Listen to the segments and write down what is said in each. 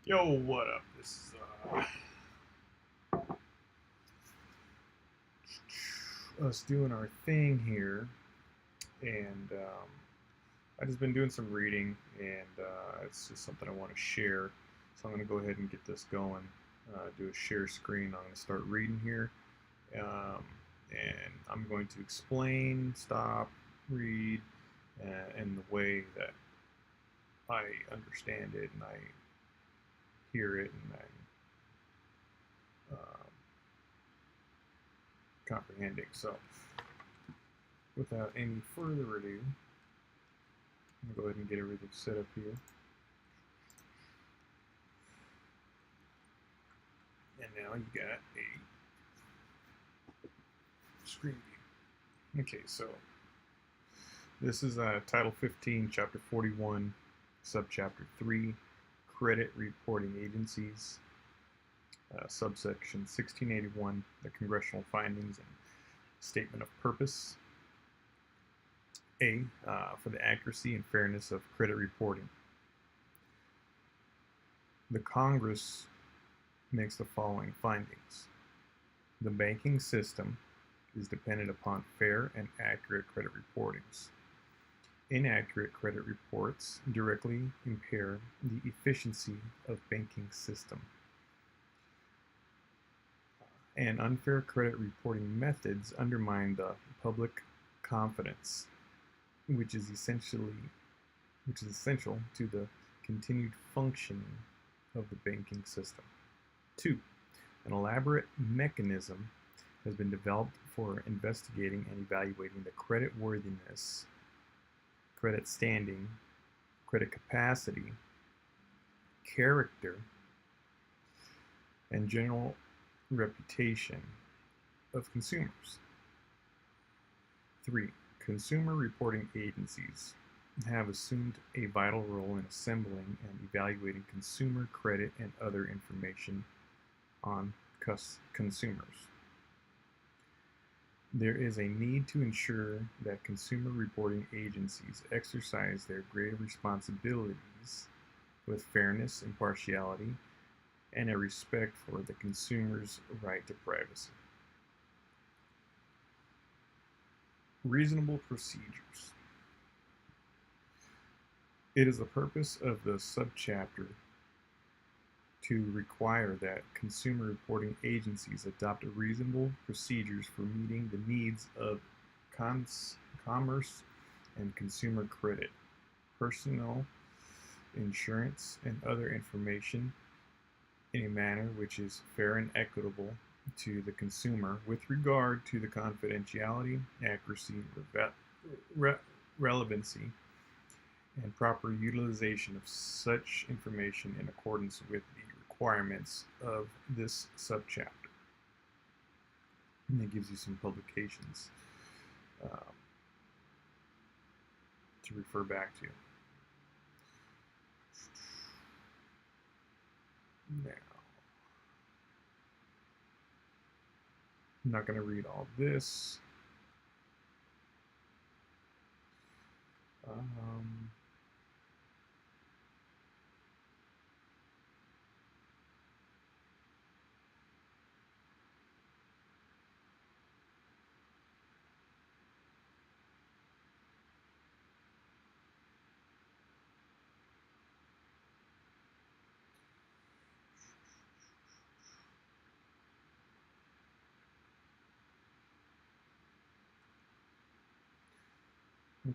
Yo, what up? This is us doing our thing here, and I just been doing some reading, and it's just something I want to share. So I'm going to go ahead and get this going. Do a share screen. I'm going to start reading here, um, and I'm going to explain, stop, read, in the way that I understand it and I hear it and I'm comprehending. So, without any further ado, I'm going to go ahead and get everything set up here. And now you got a screen view. Okay, so this is Title 15, Chapter 41, Subchapter 3, Credit Reporting Agencies, Subsection 1681, the Congressional Findings and Statement of Purpose. A, for the accuracy and fairness of credit reporting. The Congress makes the following findings. The banking system is dependent upon fair and accurate credit reportings. Inaccurate credit reports directly impair the efficiency of banking system. And unfair credit reporting methods undermine the public confidence, which is essential to the continued functioning of the banking system. 2. An elaborate mechanism has been developed for investigating and evaluating the credit worthiness, credit standing, credit capacity, character, and general reputation of consumers. 3. Consumer reporting agencies have assumed a vital role in assembling and evaluating consumer credit and other information on consumers. There is a need to ensure that consumer reporting agencies exercise their greater responsibilities with fairness, impartiality, and a respect for the consumer's right to privacy. Reasonable procedures. It is the purpose of the subchapter to require that consumer reporting agencies adopt reasonable procedures for meeting the needs of commerce and consumer credit, personal insurance, and other information in a manner which is fair and equitable to the consumer with regard to the confidentiality, accuracy, relevancy, and proper utilization of such information in accordance with the requirements of this subchapter. And it gives you some publications to refer back to. Now, I'm not going to read all this.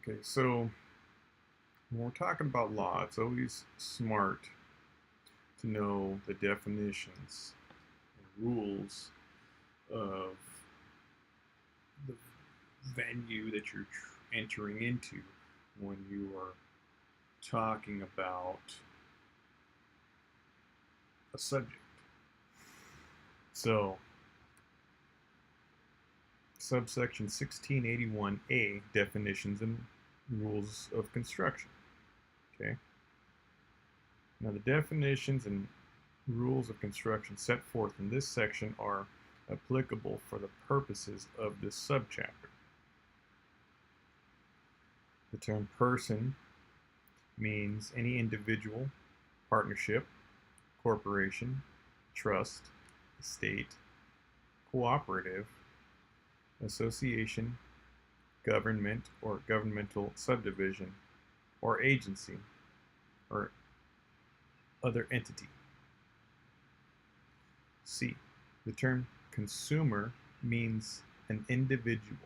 Okay, so when we're talking about law, it's always smart to know the definitions and rules of the venue that you're entering into when you are talking about a subject. So, subsection 1681A, definitions and rules of construction. Okay. Now, the definitions and rules of construction set forth in this section are applicable for the purposes of this subchapter. The term person means any individual, partnership, corporation, trust, estate, cooperative, association, government or governmental subdivision, or agency, or other entity. C. The term consumer means an individual.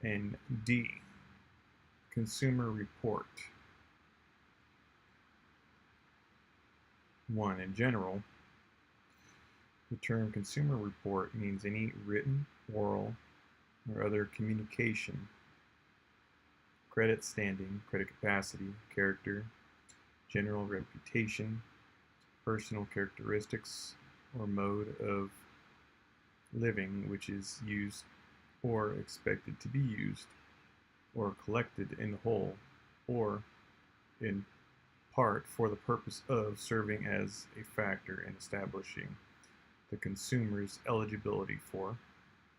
And D. Consumer report. 1. In general, the term consumer report means any written, oral, or other communication, credit standing, credit capacity, character, general reputation, personal characteristics, or mode of living which is used or expected to be used, or collected in whole or in part for the purpose of serving as a factor in establishing the consumer's eligibility for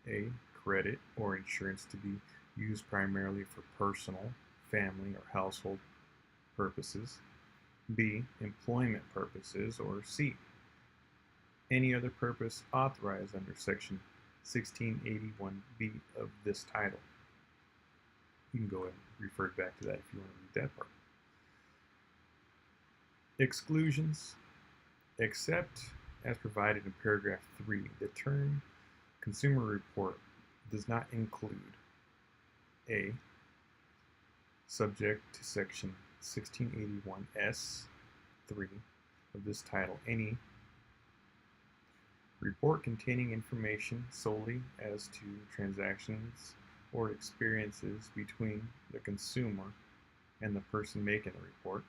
A. Credit or insurance to be used primarily for personal, family, or household purposes, B. Employment purposes, or C. Any other purpose authorized under Section 1681B of this title. You can go and refer back to that if you want to read that part. Exclusions. Except as provided in paragraph 3, the term consumer report does not include A. Subject to Section 1681S 3 of this title, any report containing information solely as to transactions or experiences between the consumer and the person making the report.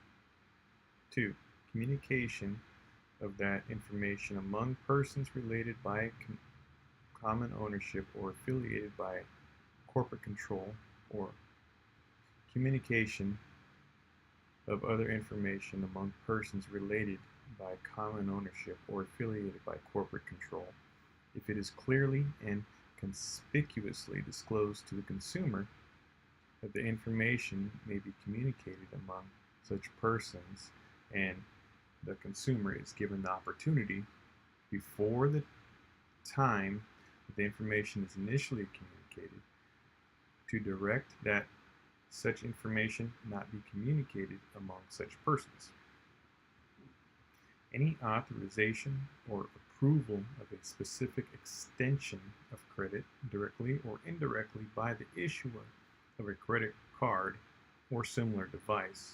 2. Communication of that information among persons related by common ownership or affiliated by corporate control, or communication of other information among persons related by common ownership or affiliated by corporate control, if it is clearly and conspicuously disclosed to the consumer that the information may be communicated among such persons, and the consumer is given the opportunity before the time that the information is initially communicated to direct that such information not be communicated among such persons. Any authorization or approval of a specific extension of credit directly or indirectly by the issuer of a credit card or similar device.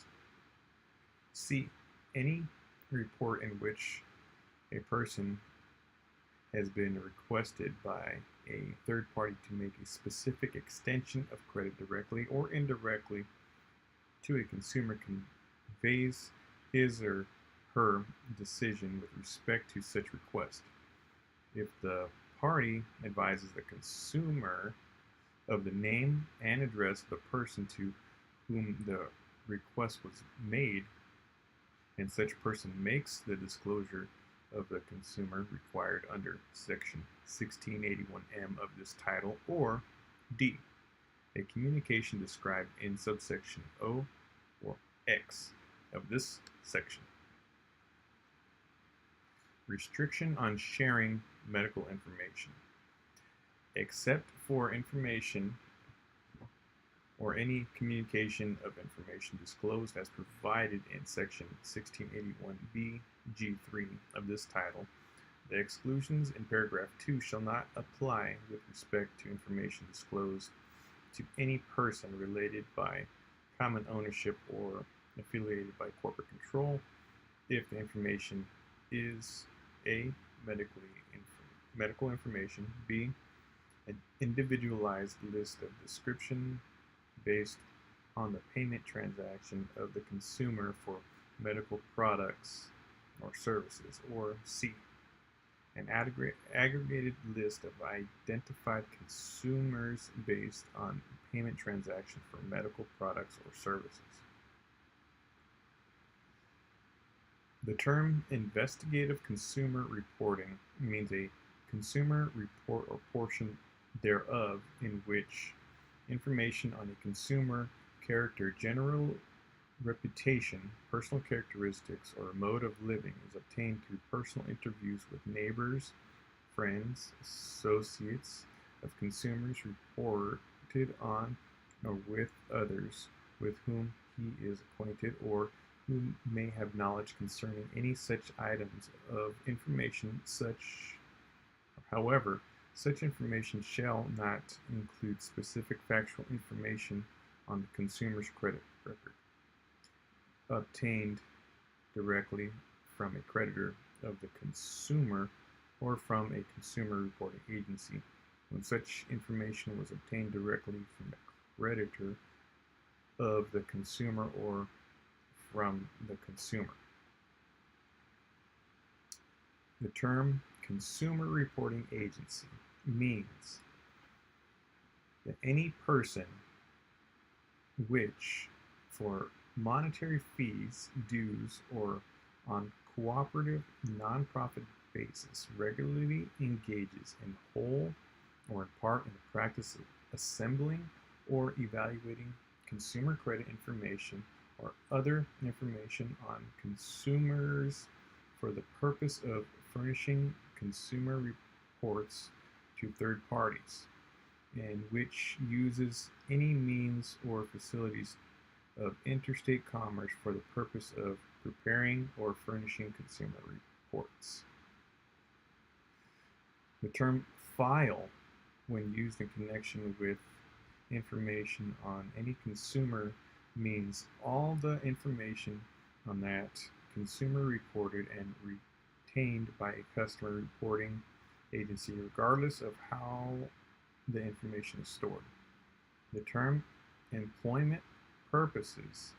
C. Any report in which a person has been requested by a third party to make a specific extension of credit directly or indirectly to a consumer conveys his or her decision with respect to such request. If the party advises the consumer of the name and address of the person to whom the request was made, and such person makes the disclosure of the consumer required under Section 1681M of this title, or D. A communication described in subsection O or X of this section. Restriction on sharing medical information. Except for information or any communication of information disclosed as provided in Section 1681B G3 of this title, the exclusions in paragraph 2 shall not apply with respect to information disclosed to any person related by common ownership or affiliated by corporate control if the information is A. Medical information, B. An individualized list of description based on the payment transaction of the consumer for medical products or services, or C. An aggregated list of identified consumers based on payment transaction for medical products or services. The term investigative consumer reporting means a consumer report or portion thereof in which information on a consumer character, general reputation, personal characteristics, or mode of living is obtained through personal interviews with neighbors, friends, associates of consumers reported on or with others with whom he is acquainted or who may have knowledge concerning any such items of information however, such information shall not include specific factual information on the consumer's credit record obtained directly from a creditor of the consumer or from a consumer reporting agency when such information was obtained directly from the creditor of the consumer or from the consumer. The term consumer reporting agency means that any person which, for monetary fees, dues, or on cooperative nonprofit basis, regularly engages in whole or in part in the practice of assembling or evaluating consumer credit information or other information on consumers for the purpose of furnishing consumer reports to third parties, and which uses any means or facilities of interstate commerce for the purpose of preparing or furnishing consumer reports. The term file, when used in connection with information on any consumer, means all the information on that consumer reported and retained by a customer reporting agency, regardless of how the information is stored. The term employment purposes,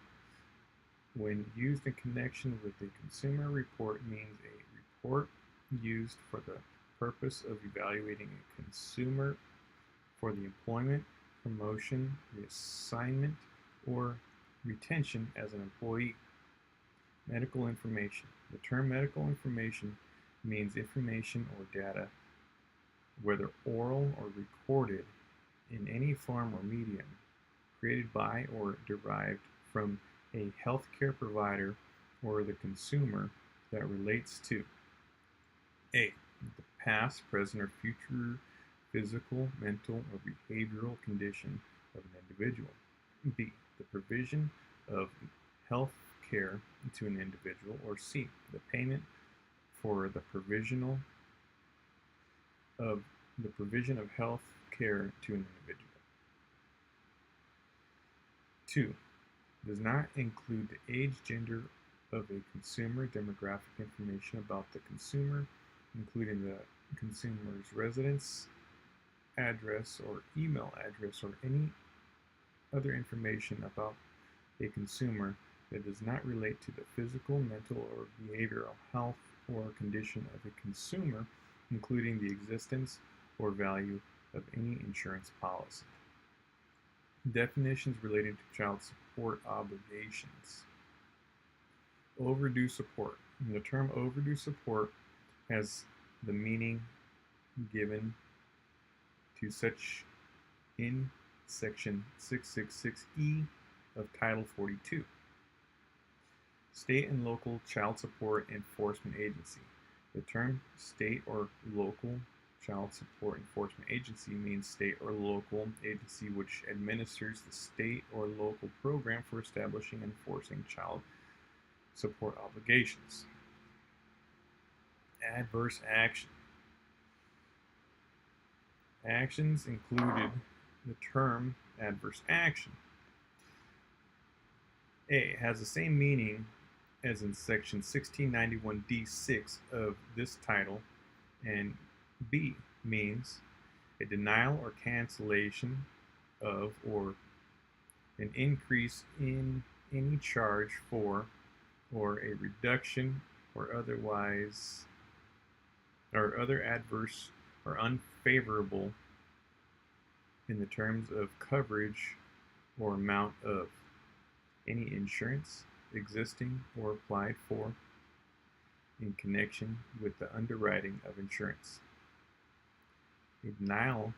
when used in connection with a consumer report, means a report used for the purpose of evaluating a consumer for the employment, promotion, reassignment, or retention as an employee. Medical information. The term medical information means information or data, whether oral or recorded, in any form or medium, created by or derived from a healthcare provider or the consumer that relates to A. the past, present, or future physical, mental, or behavioral condition of an individual. B. the provision of health care to an individual. Or C. the payment for the provision of health care to an individual. 2. Does not include the age, gender of a consumer, demographic information about the consumer, including the consumer's residence, address, or email address, or any other information about a consumer that does not relate to the physical, mental, or behavioral health or condition of a consumer, including the existence or value of any insurance policy. Definitions related to child support obligations. Overdue support. The term overdue support has the meaning given to such in Section 666E of Title 42. State and local child support enforcement agency. The term state or local child support enforcement agency means state or local agency which administers the state or local program for establishing and enforcing child support obligations. Adverse action. Actions included the term adverse action. A. has the same meaning as in Section 1691D6 of this title, and B. means a denial or cancellation of or an increase in any charge for or a reduction or otherwise or other adverse or unfavorable in the terms of coverage or amount of any insurance existing or applied for in connection with the underwriting of insurance. A denial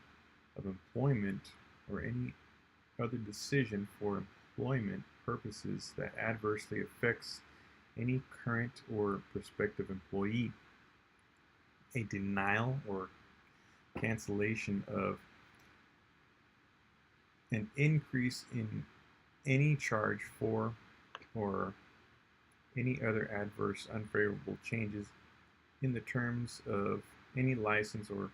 of employment or any other decision for employment purposes that adversely affects any current or prospective employee. A denial or cancellation of an increase in any charge for or any other adverse unfavorable changes in the terms of any license or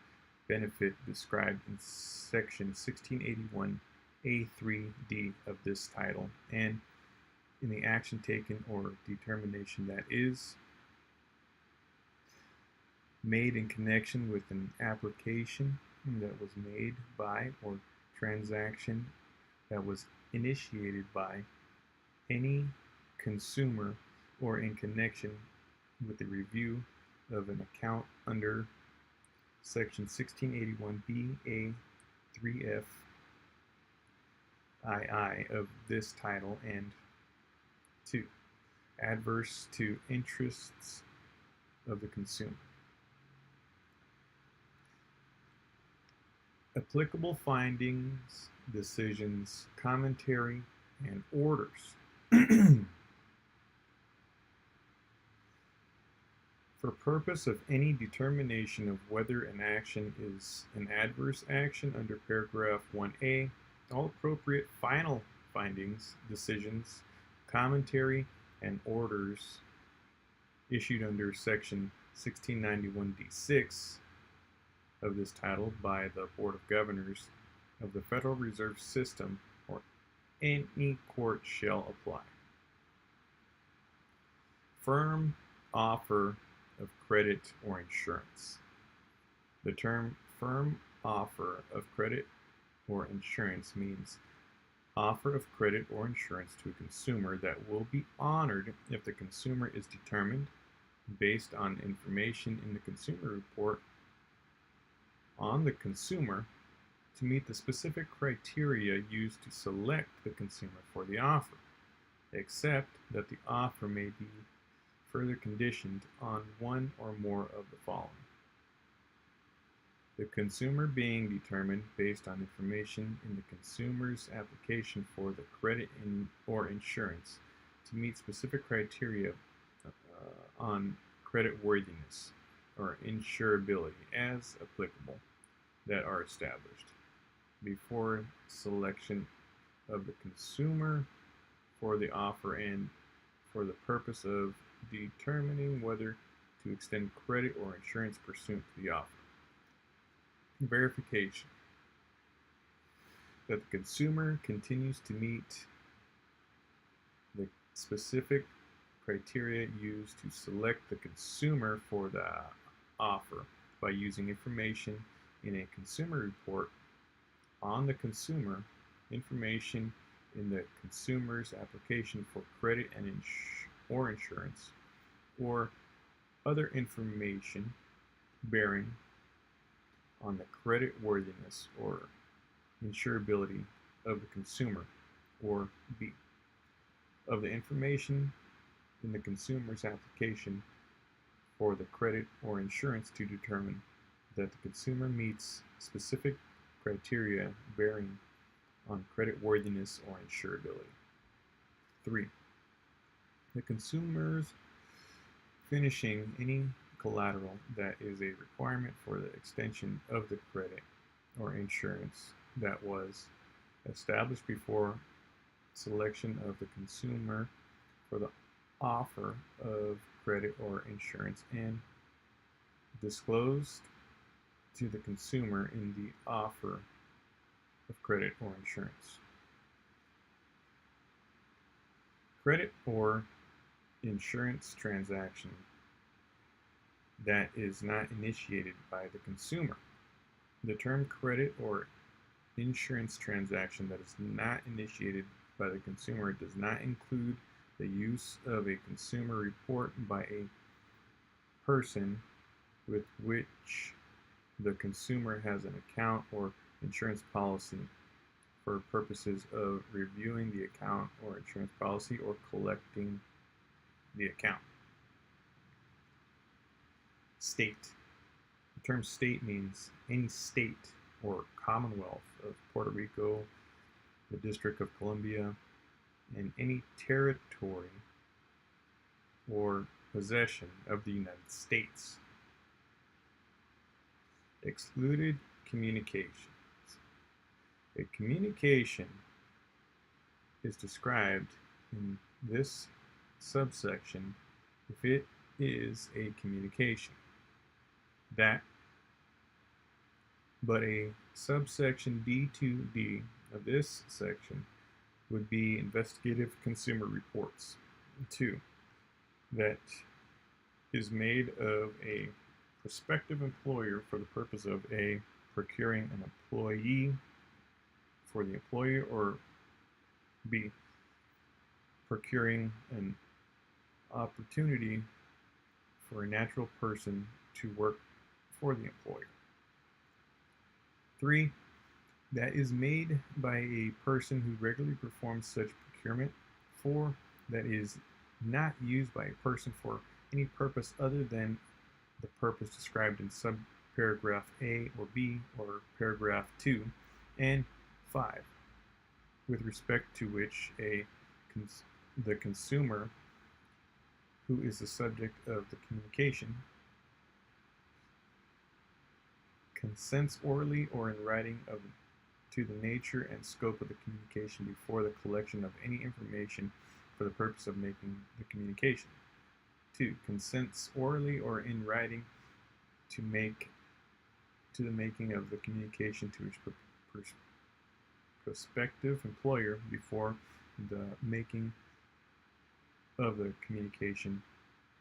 benefit described in section 1681A3D of this title, and in the action taken or determination that is made in connection with an application that was made by or transaction that was initiated by any consumer or in connection with the review of an account under section 1681B-A-3F II of this title, and 2. Adverse to interests of the consumer. Applicable findings, decisions, commentary, and orders. For purpose of any determination of whether an action is an adverse action under paragraph 1A, all appropriate final findings, decisions, commentary, and orders issued under section 1691D6 of this title by the Board of Governors of the Federal Reserve System or any court shall apply. Firm offer of credit or insurance. The term firm offer of credit or insurance means offer of credit or insurance to a consumer that will be honored if the consumer is determined, based on information in the consumer report on the consumer, to meet the specific criteria used to select the consumer for the offer, except that the offer may be further conditioned on one or more of the following: the consumer being determined based on information in the consumer's application for the credit or insurance to meet specific criteria on creditworthiness or insurability as applicable that are established before selection of the consumer for the offer and for the purpose of determining whether to extend credit or insurance pursuant to the offer. Verification that the consumer continues to meet the specific criteria used to select the consumer for the offer by using information in a consumer report on the consumer, information in the consumer's application for credit and or insurance, or other information bearing on the creditworthiness or insurability of the consumer, or B, of the information in the consumer's application for the credit or insurance to determine that the consumer meets specific criteria bearing on creditworthiness or insurability. 3. The consumer's finishing any collateral that is a requirement for the extension of the credit or insurance that was established before selection of the consumer for the offer of credit or insurance and disclosed to the consumer in the offer of credit or insurance. Credit or insurance transaction that is not initiated by the consumer. The term credit or insurance transaction that is not initiated by the consumer does not include the use of a consumer report by a person with which the consumer has an account or insurance policy for purposes of reviewing the account or insurance policy or collecting the account. State. The term state means any state or commonwealth of Puerto Rico, the District of Columbia, in any territory or possession of the United States. Excluded communications. A communication is described in this subsection if it is a communication. But a subsection D2D of this section would be investigative consumer reports. 2. That is made of a prospective employer for the purpose of A. Procuring an employee for the employer, or B. Procuring an opportunity for a natural person to work for the employer. 3. That is made by a person who regularly performs such procurement. 4. That is not used by a person for any purpose other than the purpose described in subparagraph A or B or paragraph 2. And 5. With respect to which the consumer who is the subject of the communication consents orally or in writing to the nature and scope of the communication before the collection of any information for the purpose of making the communication. 2. Consents orally or in writing to the making of the communication to its prospective employer before the making of the communication.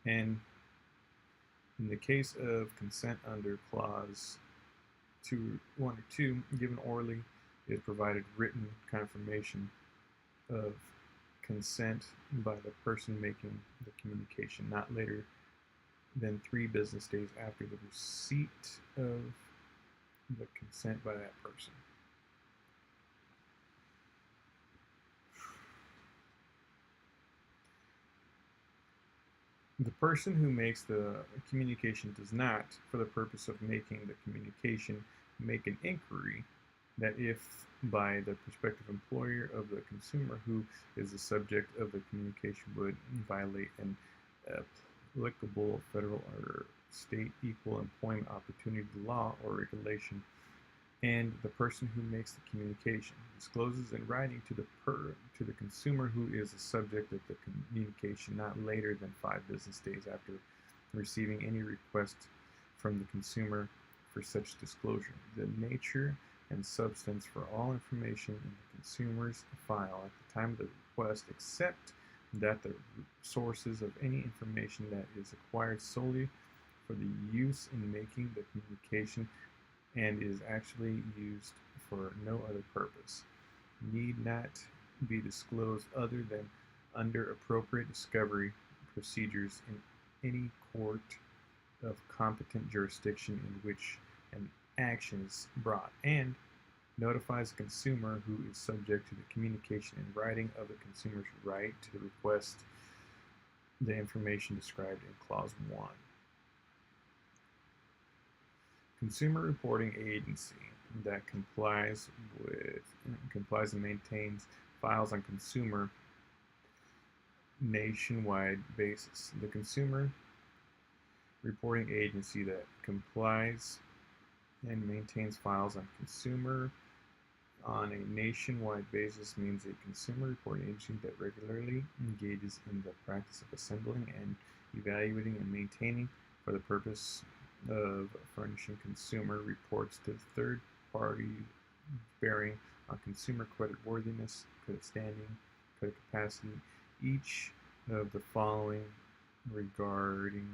And in the case of consent under clause 1 or 2, given orally, is provided written confirmation of consent by the person making the communication, not later than 3 business days after the receipt of the consent by that person. The person who makes the communication does not, for the purpose of making the communication, make an inquiry that if by the prospective employer of the consumer who is the subject of the communication would violate an applicable federal or state equal employment opportunity law or regulation, and the person who makes the communication discloses in writing to the consumer who is the subject of the communication not later than 5 business days after receiving any request from the consumer for such disclosure, the nature and substance for all information in the consumer's file at the time of the request, except that the sources of any information that is acquired solely for the use in making the communication and is actually used for no other purpose, need not be disclosed other than under appropriate discovery procedures in any court of competent jurisdiction in which an action is brought, and notifies the consumer who is subject to the communication in writing of the consumer's right to request the information described in clause 1. Consumer reporting agency that complies and maintains files on consumer nationwide basis. The consumer reporting agency that complies and maintains files on consumer on a nationwide basis means a consumer reporting agency that regularly engages in the practice of assembling and evaluating and maintaining for the purpose of furnishing consumer reports to third party bearing on consumer creditworthiness, credit standing, credit capacity, each of the following regarding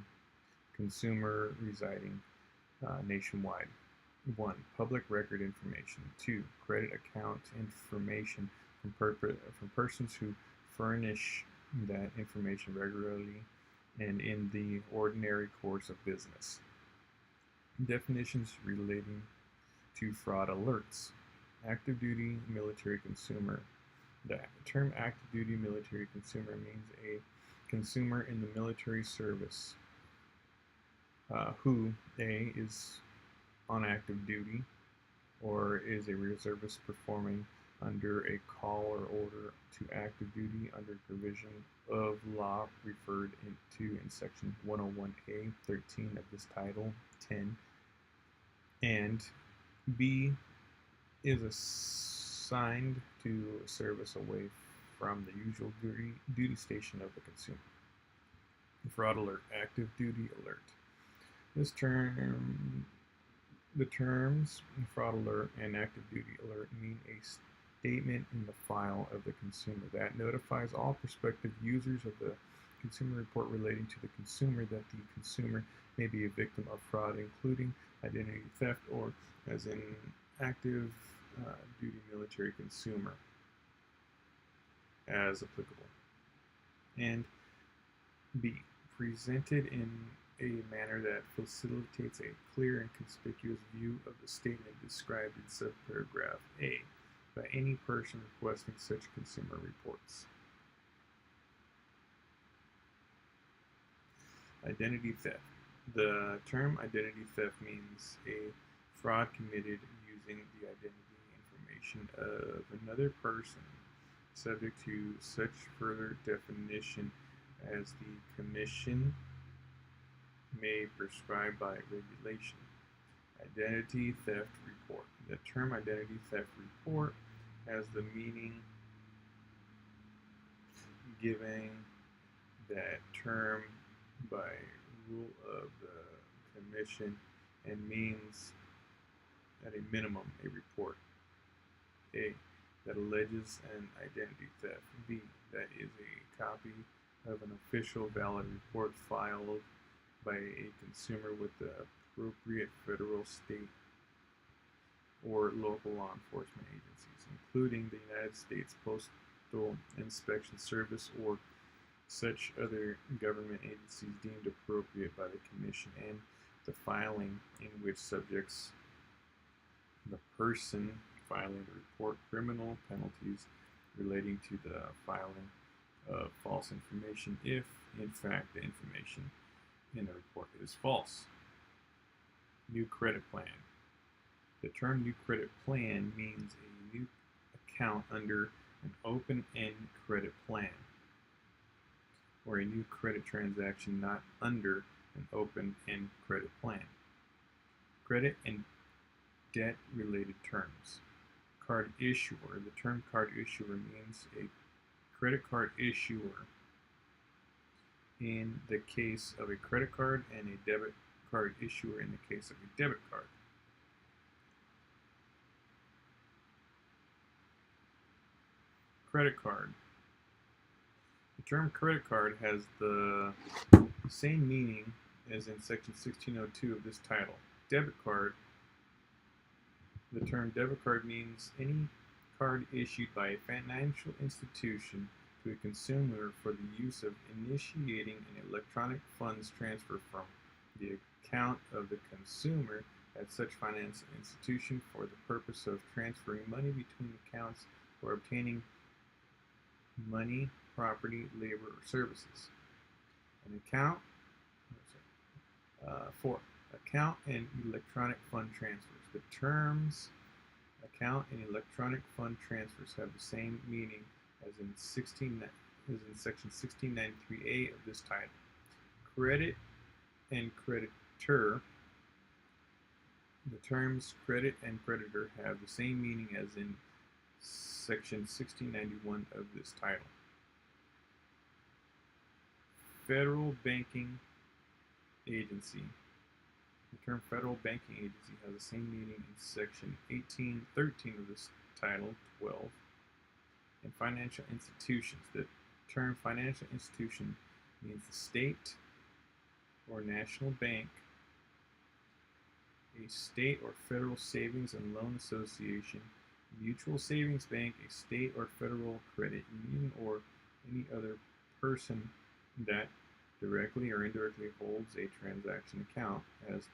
consumer residing nationwide. 1. Public record information. 2. Credit account information from persons who furnish that information regularly and in the ordinary course of business. Definitions relating to fraud alerts. Active duty military consumer. The term active duty military consumer means a consumer in the military service who A. is on active duty or is a reservist performing under a call or order to active duty under provision of law referred to in section 101A 13 of this title 10, and B is assigned to service away from the usual duty station of the consumer. Fraud alert, active duty alert. The terms fraud alert and active duty alert mean a statement in the file of the consumer that notifies all prospective users of the consumer report relating to the consumer that the consumer may be a victim of fraud, including identity theft or as an active duty military consumer as applicable. And B, presented in a manner that facilitates a clear and conspicuous view of the statement described in subparagraph A by any person requesting such consumer reports. Identity theft. The term identity theft means a fraud committed using the identity information of another person, subject to such further definition as the Commission may prescribe by regulation. Identity theft report. The term identity theft report has the meaning given that term by rule of the Commission and means at a minimum a report. A, that alleges an identity theft. B, that is a copy of an official valid report filed by a consumer with the appropriate federal, state, or local law enforcement agencies, including the United States Postal Inspection Service or such other government agencies deemed appropriate by the Commission, and the filing in which subjects the person filing the report criminal penalties relating to the filing of false information if, in fact, the information in the report is false. New credit plan. The term new credit plan means a new account under an open-end credit plan, or a new credit transaction not under an open-end credit plan. Credit and debt-related terms. Card issuer. The term card issuer means a credit card issuer in the case of a credit card and a debit card issuer in the case of a debit card. Credit card. The term credit card has the same meaning as in section 1602 of this title. Debit card. The term debit card means any card issued by a financial institution to a consumer for the use of initiating an electronic funds transfer from the account of the consumer at such financial institution for the purpose of transferring money between accounts or obtaining money, property, labor, or services. An account, 4. Account and electronic fund transfers. The terms account and electronic fund transfers have the same meaning as in section 1693A of this title. Credit and creditor. The terms credit and creditor have the same meaning as in section 1691 of this title. Federal banking agency. The term federal banking agency has the same meaning in section 1813 of this title 12. And financial institutions. The term financial institution means the state or national bank, a state or federal savings and loan association, mutual savings bank, a state or federal credit union, or any other person that directly or indirectly holds a transaction account as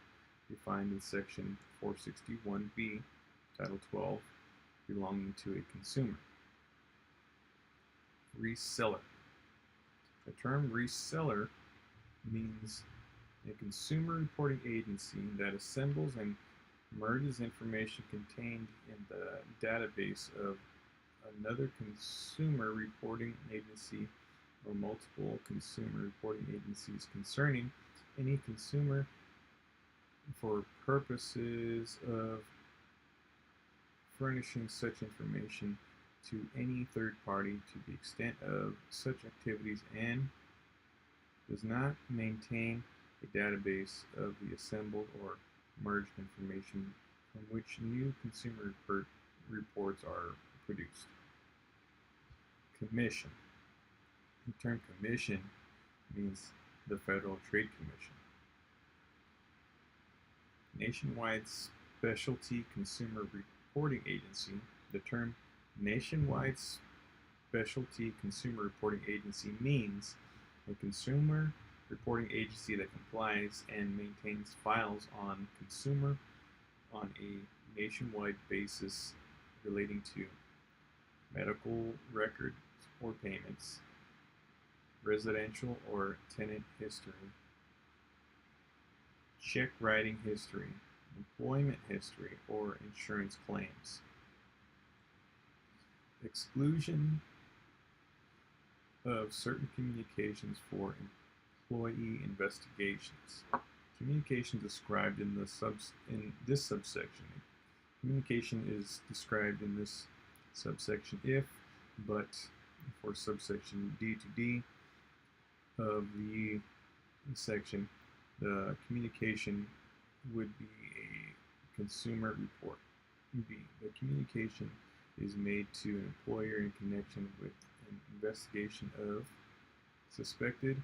defined in section 461B, title 12, belonging to a consumer. Reseller. The term reseller means a consumer reporting agency that assembles and merges information contained in the database of another consumer reporting agency or multiple consumer reporting agencies concerning any consumer for purposes of furnishing such information to any third party to the extent of such activities, and does not maintain a database of the assembled or merged information from which new consumer reports are produced. Commission. The term commission means the Federal Trade Commission. Nationwide Specialty Consumer Reporting Agency. The term Nationwide Specialty Consumer Reporting Agency means a consumer reporting agency that complies and maintains files on consumer on a nationwide basis relating to medical records or payments, residential or tenant history, check writing history, employment history, or insurance claims. Exclusion of certain communications for employee investigations. Communication described in this subsection. Communication is described in this subsection if, but for subsection D to D of the section, the communication would be a consumer report. B. The communication is made to an employer in connection with an investigation of suspected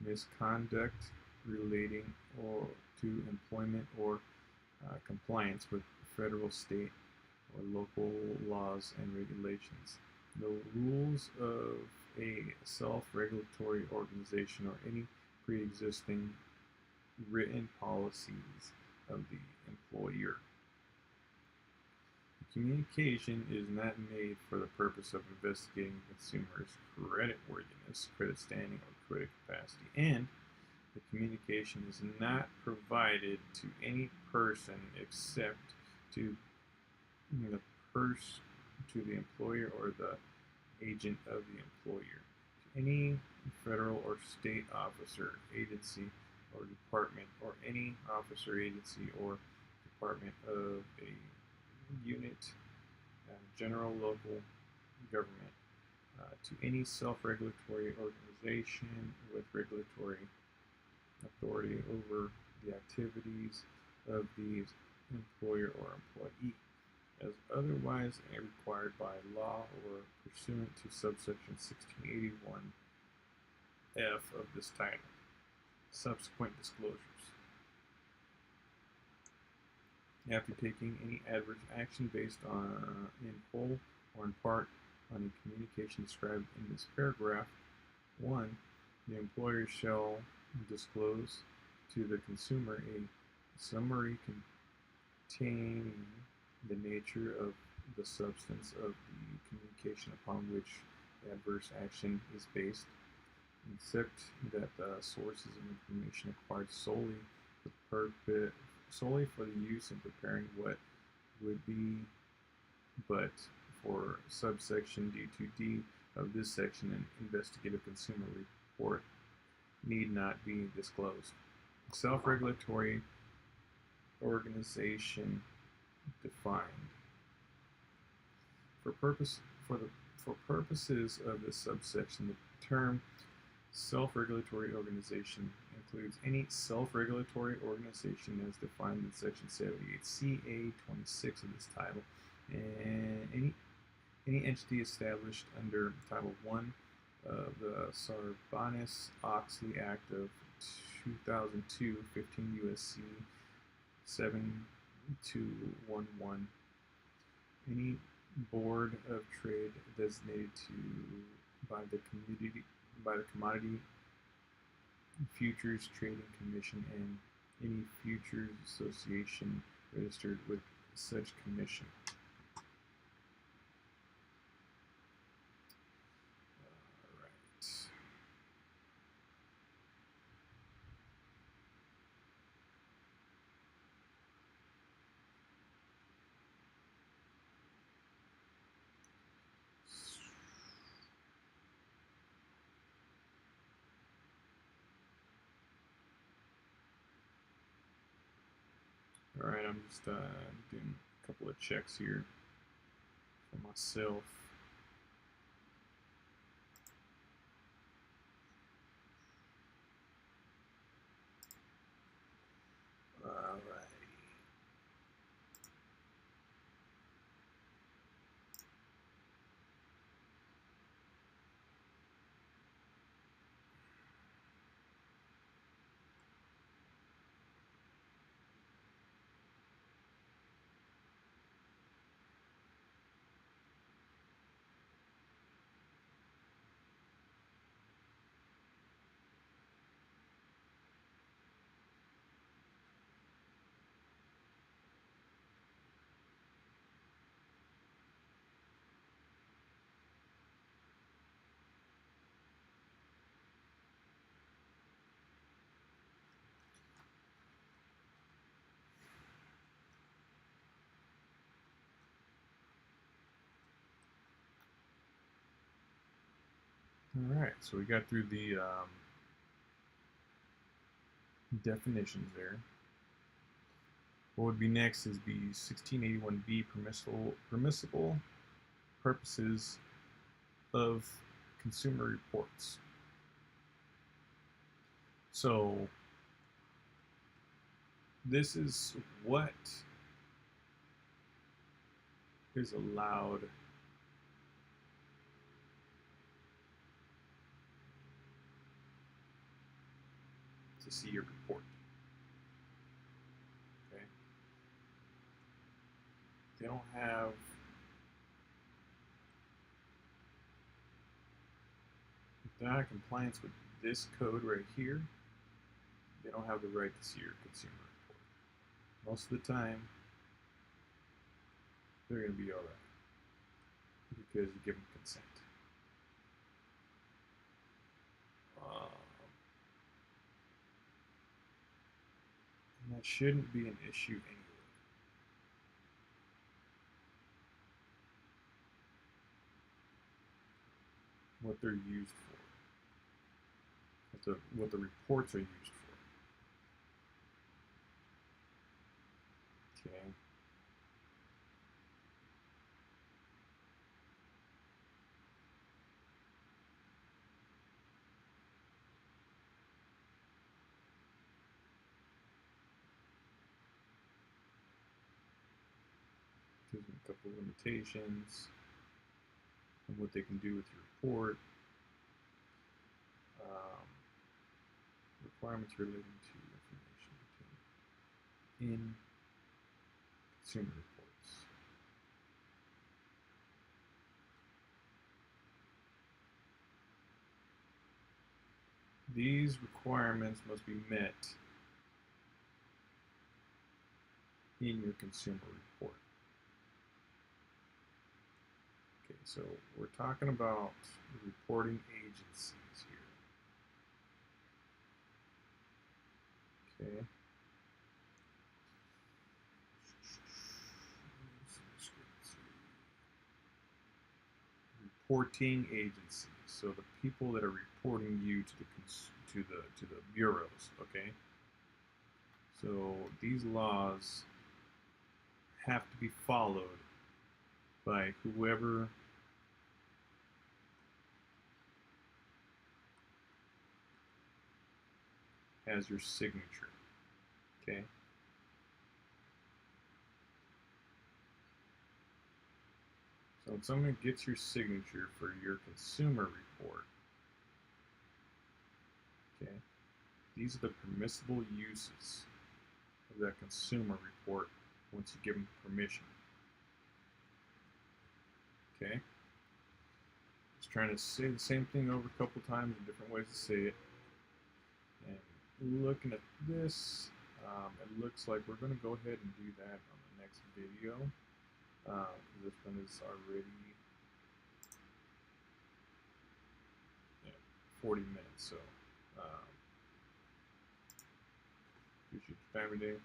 misconduct relating to employment or compliance with federal, state, or local laws and regulations. The rules of a self-regulatory organization or any pre-existing written policies of the employer. The communication is not made for the purpose of investigating consumers' creditworthiness, credit standing, or credit capacity, and the communication is not provided to any person except to the employer or the agent of the employer. To any federal or state officer, agency, or department, or any officer, agency, or department of a unit, general local government, to any self-regulatory organization with regulatory authority over the activities of the employer or employee, as otherwise required by law or pursuant to subsection 1681F of this title. Subsequent disclosures. After taking any adverse action based on, in whole or in part, on a communication described in this paragraph, 1. The employer shall disclose to the consumer a summary containing the nature of the substance of the communication upon which the adverse action is based, except that the sources of information acquired solely for the use in preparing what would be, but for subsection D2D of this section, an investigative consumer report need not be disclosed. Self-regulatory organization defined. For purposes of this subsection, the term self-regulatory organization includes any self-regulatory organization as defined in section 78CA26 of this title, and any entity established under Title I of the Sarbanes-Oxley Act of 2002, 15 U.S.C. 7211, any board of trade designated by the Commodity Futures Trading Commission, and any futures association registered with such commission. Alright, I'm just doing a couple of checks here for myself. Alright. Alright, so we got through the definitions there. What would be next is the 1681B permissible purposes of consumer reports. So this is what is allowed to see your report. Okay. They don't have if they're not in compliance with this code right here, they don't have the right to see your consumer report. Most of the time, they're going to be alright because you give them consent. And that shouldn't be an issue anyway. What they're used for, what the reports are used for. Okay. Gives them a couple of limitations on what they can do with your report. Requirements relating to information contained in consumer reports. These requirements must be met in your consumer report. Okay, so we're talking about reporting agencies here. Okay. Reporting agencies. So the people that are reporting you to the bureaus. Okay. So these laws have to be followed by whoever has your signature. Okay. So when someone gets your signature for your consumer report, okay, these are the permissible uses of that consumer report once you give them permission. Okay? Just trying to say the same thing over a couple times in different ways to say it. And looking at this, it looks like we're going to go ahead and do that on the next video. This one is already 40 minutes, so appreciate your time today.